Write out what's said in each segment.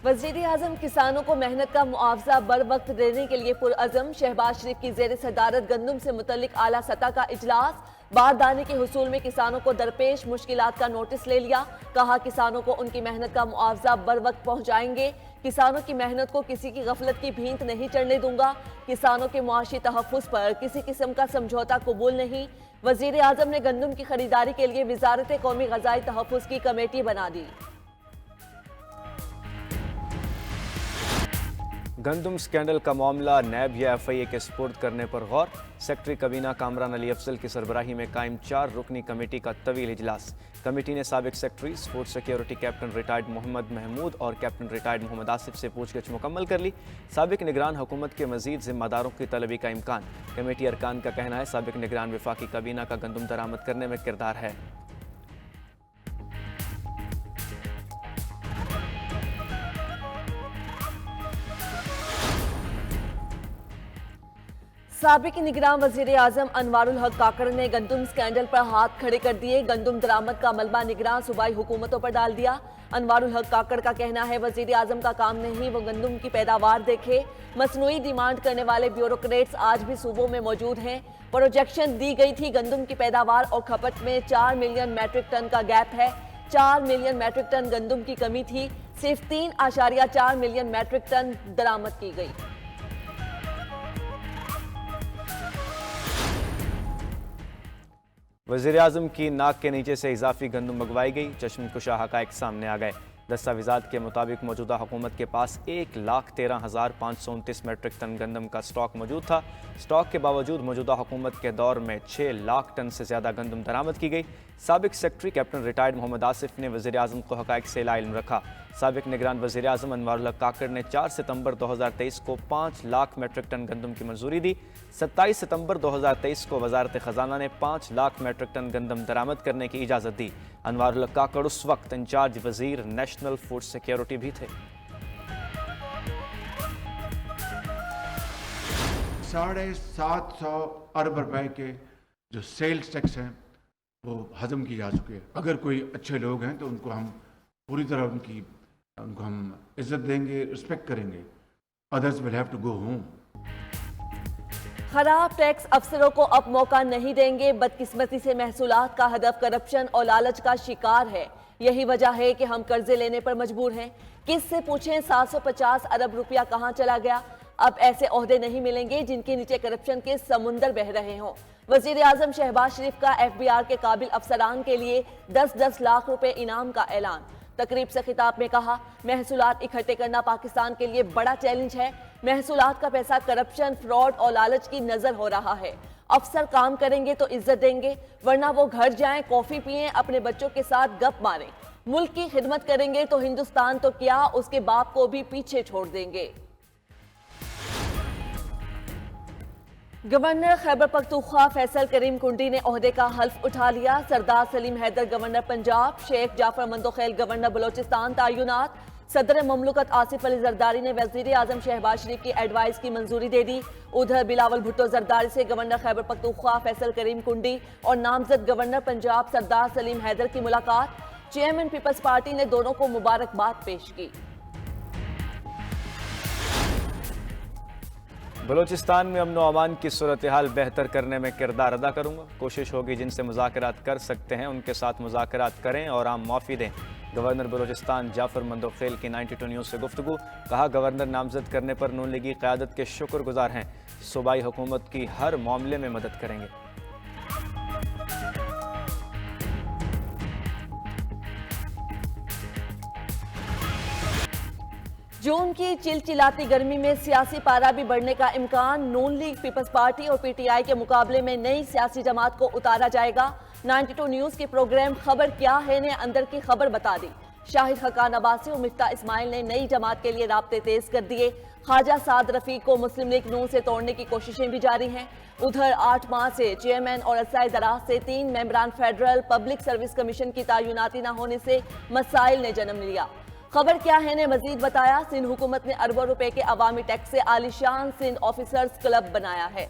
वज़ीर-ए-आज़म किसानों को मेहनत का मुआवजा बर वक्त देने के लिए पुरअज़म। शहबाज शरीफ की ज़ेर सदारत गंदम से मुतल्लिक आला सतह का इजलास। बारदाने के हुसूल में किसानों को दरपेश मुश्किलात का नोटिस ले लिया। कहा किसानों को उनकी मेहनत का मुआवजा बर वक्त पहुँचाएंगे। किसानों की मेहनत को किसी की गफलत की भींत नहीं चढ़ने दूंगा। किसानों के मुआशी तहफ़्फ़ुज़ पर किसी किस्म का समझौता कबूल नहीं। वज़ीर-ए-आज़म ने गंदम की खरीदारी के लिए वज़ारत कौमी ग़ज़ाई तहफ़्फ़ुज़ की कमेटी बना दी। गंदम स्कैंडल का मामला नैब या FIA के स्पुर्द करने पर गौर। सेक्रेटरी काबीना कामरान अली अफजल की सरबराही में कायम 4 रुकनी कमेटी का तवील इजलास। कमेटी ने साबिक secretaries food security captain retired Mohammad Mahmood और कैप्टन रिटायर्ड मोहम्मद आसिफ से पूछगछ मुकम्मल कर ली। साबिक निगरान हुकूमत के मजीद जिम्मेदारों की तलबी का इम्कान। कमेटी अरकान का कहना है साबिक निगरान वफाकी काबीना का गंदम दरामद करने में किरदार है। साबिक निगरान वज़ीर-ए-आज़म अनवारुल हक काकड़ ने गंदम स्कैंडल पर हाथ खड़े कर दिए। गंदम दरामद का मलबा निगरान सूबाई हुकूमतों पर डाल दिया। अनवारुल हक काकड़ का कहना है वज़ीर-ए-आज़म का काम नहीं वो गंदम की पैदावार देखे। मसनूई डिमांड करने वाले ब्यूरोक्रेट्स आज भी सूबों में मौजूद हैं। प्रोजेक्शन दी गई थी गंदम की पैदावार और खपत में 4 मिलियन मैट्रिक टन का गैप है। 4 मिलियन मैट्रिक टन गंदम की कमी थी। सिर्फ 3.4 मिलियन मैट्रिक टन दरामद की गई। वज़ीर-ए-आज़म की नाक के नीचे से इजाफी गंदम मंगवाई गई। चश्मकुशा हक़ाइक़ सामने आ गए। दस्तावेज़ात के मुताबिक मौजूदा हुकूमत के पास 1,13,529 मैट्रिक टन गंदम का स्टॉक मौजूद था। स्टॉक के बावजूद मौजूदा हुकूमत के दौर में 6 लाख टन से ज़्यादा गंदम दरामद की गई। साबिक secretary captain retired Mohammad Asif ने वज़ीर-ए-आज़म को हक़ाइक़ से इल्म रखा। साबिक निगरान वज़ीर-ए-आज़म अनवारुल हक काकड़ ने 4 सितंबर 2023 को 5 लाख मैट्रिक टन गंदम की मंजूरी दी। 27 सितंबर 2023 को वज़ारत ख़जाना ने 5 लाख मैट्रिक टन गंदम दरामद करने की इजाज़त दी। अनवारुल हक काकड़ उस वक्त इंचार्ज वज़ीर नेशनल फूड सिक्योरिटी भी थे। 750 अरब रुपए के जो सेल्स टैक्स हैं वो हजम की जा चुके हैं। अगर कोई अच्छे लोग हैं तो उनको हम पूरी तरह उनको हम इज्जत देंगे, रिस्पेक्ट करेंगे। Others will have to go home. खराब टैक्स अफसरों को अब मौका नहीं देंगे। बदकिस्मती से महसूलात का हदफ करप्शन और लालच का शिकार है। यही वजह है कि हम कर्जे लेने पर मजबूर हैं। किससे पूछें 750 अरब रुपया कहाँ चला गया। अब ऐसे ओहदे नहीं मिलेंगे जिनके नीचे करप्शन के समुंदर बह रहे हों। वज़ीर-ए-आज़म शहबाज शरीफ का FBR के काबिल अफसरान के लिए 10-10 लाख रुपए इनाम का ऐलान। तकरीब से खिताब में कहा महसूलात इकट्ठे करना पाकिस्तान के लिए बड़ा चैलेंज है। महसूलात का पैसा करप्शन, फ्रॉड और लालच की नजर हो रहा है। अफसर काम करेंगे तो इज्जत देंगे, वरना वो घर जाएं, कॉफी पिएं, अपने बच्चों के साथ गप मारें। मुल्क की खिदमत करेंगे तो हिंदुस्तान तो क्या उसके बाप को भी पीछे छोड़ देंगे। गवर्नर खैबर पख्तूनख्वा फैसल करीम कुंडी ने ओहदे का हल्फ उठा लिया। सरदार सलीम हैदर गवर्नर पंजाब, शेख जाफर मंदोखेल गवर्नर बलोचिस्तान तायुनात। सदर ममलुकत आसिफ अली जरदारी ने वज़ीर-ए-आज़म शहबाज शरीफ की एडवाइस की मंजूरी दे दी। उधर बिलावल भुट्टो जरदारी से गवर्नर खैबर पख्तूनख्वा फैसल करीम कुंडी और नामजद गवर्नर पंजाब सरदार सलीम हैदर की मुलाकात। चेयरमैन पीपल्स पार्टी ने दोनों को मुबारकबाद पेश की। बलोचिस्तान में अमन व अमान की सूरत हाल बेहतर करने में किरदार अदा करूंगा। कोशिश होगी जिनसे मुज़ाकरात कर सकते हैं उनके साथ मुज़ाकरात करें और आम माफ़ी दें। गवर्नर बलोचिस्तान जाफर मंदोखेल की 92 न्यूज़ से गुफ्तगू। कहा गवर्नर नामजद करने पर नून लीगी क़यादत के शुक्रगुजार हैं। सूबाई हुकूमत की हर मामले में मदद करेंगे। जून की चिलचिलाती गर्मी में सियासी पारा भी बढ़ने का इम्कान। नून लीग, पीपल्स पार्टी और PTI के मुकाबले में नई सियासी जमात को उतारा जाएगा। 92 न्यूज़ के प्रोग्राम खबर क्या है ने अंदर की खबर बता दी। शाहिद खकान अब्बासी और मिफ्ता इस्माइल ने नई जमात के लिए राब्ते तेज कर दिए। ख्वाजा साद रफीक को मुस्लिम लीग नून से तोड़ने की कोशिशें भी जारी हैं। उधर 8 माह से चेयरमैन और अरसाए दराज से 3 मेंबरान फेडरल पब्लिक सर्विस कमीशन की तैनाती न होने से मसाइल ने जन्म लिया। खबर क्या है ने मजीद बताया सिंध हुकूमत ने अरबों रुपए के अवामी टैक्स से आलिशान सिंध ऑफिसर्स क्लब बनाया है।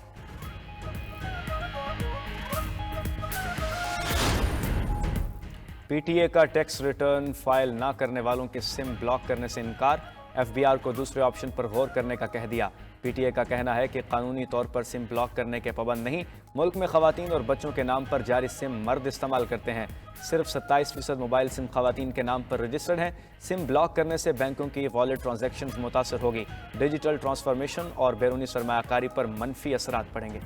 PTA का टैक्स रिटर्न फाइल ना करने वालों के सिम ब्लॉक करने से इनकार। FBR को दूसरे ऑप्शन पर गौर करने का कह दिया। PTI का कहना है कि कानूनी तौर पर सिम ब्लॉक करने के पाबंद नहीं। मुल्क में खवातीन और बच्चों के नाम पर जारी सिम मर्द इस्तेमाल करते हैं। सिर्फ 27% मोबाइल सिम खवातीन के नाम पर रजिस्टर्ड हैं। सिम ब्लॉक करने से बैंकों की वॉलेट ट्रांजैक्शंस मुतासर होगी। डिजिटल ट्रांसफॉर्मेशन और बैरूनी सरमायाकारी पर मनफी असरात पड़ेंगे।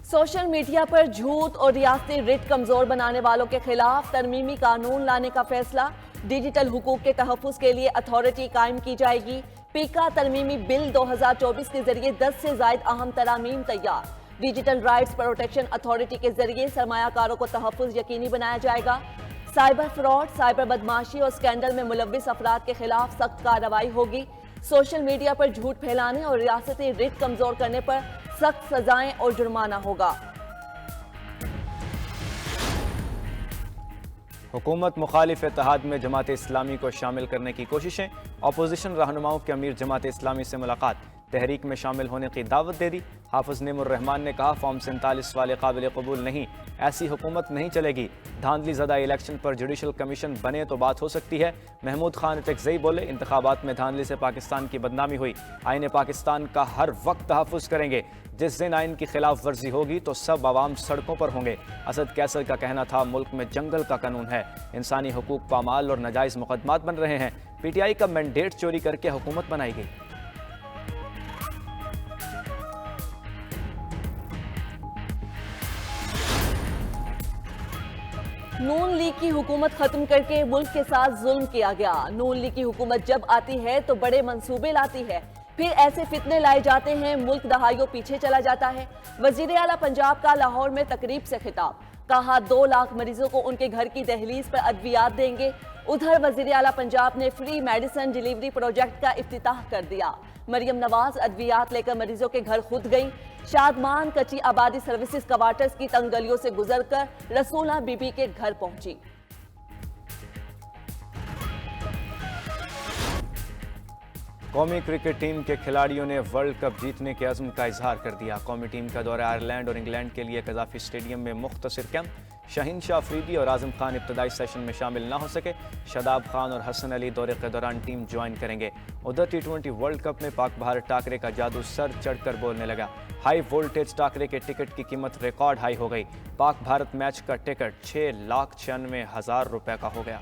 सोशल मीडिया पर झूठ और रियासती रिट कमजोर बनाने वालों के खिलाफ तरमीमी कानून लाने का फैसला। डिजिटल हुकूक के तहफ़्फ़ुज़ के लिए अथॉरिटी कायम की जाएगी। पीका तरमीमी बिल 2024 के जरिए 10 से ज़ायद अहम तरामीम तैयार। डिजिटल राइट्स प्रोटेक्शन अथॉरिटी के जरिए सरमायाकारों को तहफ़्फ़ुज़ यकीनी बनाया जाएगा। साइबर फ्रॉड, साइबर बदमाशी और स्कैंडल में मुलव्विस अफराद के खिलाफ सख्त कार्रवाई होगी। सोशल मीडिया पर झूठ फैलाने और रियासती रिट कमजोर करने पर सख्त सजाएं और जुर्माना होगा। हुकूमत मुखालिफ इत्तेहाद में जमात इस्लामी को शामिल करने की कोशिशें। अपोजिशन रहनुमाओं के अमीर जमात इस्लामी से मुलाकात, तहरीक में शामिल होने की दावत दे दी। हाफिज नेमुर रहमान ने कहा, फॉर्म 47 वाले काबिल कबूल नहीं, ऐसी हुकूमत नहीं चलेगी। धांधली ज़दा इलेक्शन पर जुडिशल कमीशन बने तो बात हो सकती है। महमूद खान टेक्सई बोले, इंतखाबात में धांधली से पाकिस्तान की बदनामी हुई। आईन पाकिस्तान का हर वक्त तहफ़्फ़ुज़ करेंगे। जिस दिन आइन की खिलाफ वर्जी होगी तो सब आवाम सड़कों पर होंगे। असद कैसर का कहना था, मुल्क में जंगल का कानून है, इंसानी हुकूक पामाल और नाजायज़ मुकदमात बन रहे हैं। PTI का मैंडेट चोरी करके हुकूमत बनाई गई। नून लीग की हुकूमत खत्म करके मुल्क के साथ जुल्म किया गया। नून लीग की हुकूमत जब आती है तो बड़े मंसूबे लाती है, फिर ऐसे फितने लाए जाते हैं, मुल्क दहाइयों पीछे चला जाता है। वजीर आला पंजाब का लाहौर में तकरीब से खिताब, कहा 2 लाख मरीजों को उनके घर की दहलीज पर अद्वियात देंगे। उधर वजीर आला पंजाब ने फ्री मेडिसिन डिलीवरी प्रोजेक्ट का इफ्तिताह कर दिया। मरियम नवाज अद्वियात लेकर मरीजों के घर खुद गई। शादमान कच्ची आबादी सर्विसेज क्वार्टर्स की तंग गलियों से गुजरकर रसूला बीबी के घर पहुंची। कौमी क्रिकेट टीम के खिलाड़ियों ने वर्ल्ड कप जीतने के अज़्म का इजहार कर दिया। कौमी टीम का दौरा आयरलैंड और इंग्लैंड के लिए कज़ाफी स्टेडियम में मुख्तसर कैंप। शाहीन शाह अफरीदी और आज़म खान इब्तदाई सेशन में शामिल ना हो सके। शादाब खान और हसन अली दौरे के दौरान टीम ज्वाइन करेंगे। उधर T20 वर्ल्ड कप में पाक भारत टाकरे का जादू सर चढ़कर बोलने लगा। हाई वोल्टेज टाकरे के टिकट की कीमत रिकॉर्ड हाई हो गई। पाक भारत मैच का टिकट 6,96,000 रुपये का हो गया।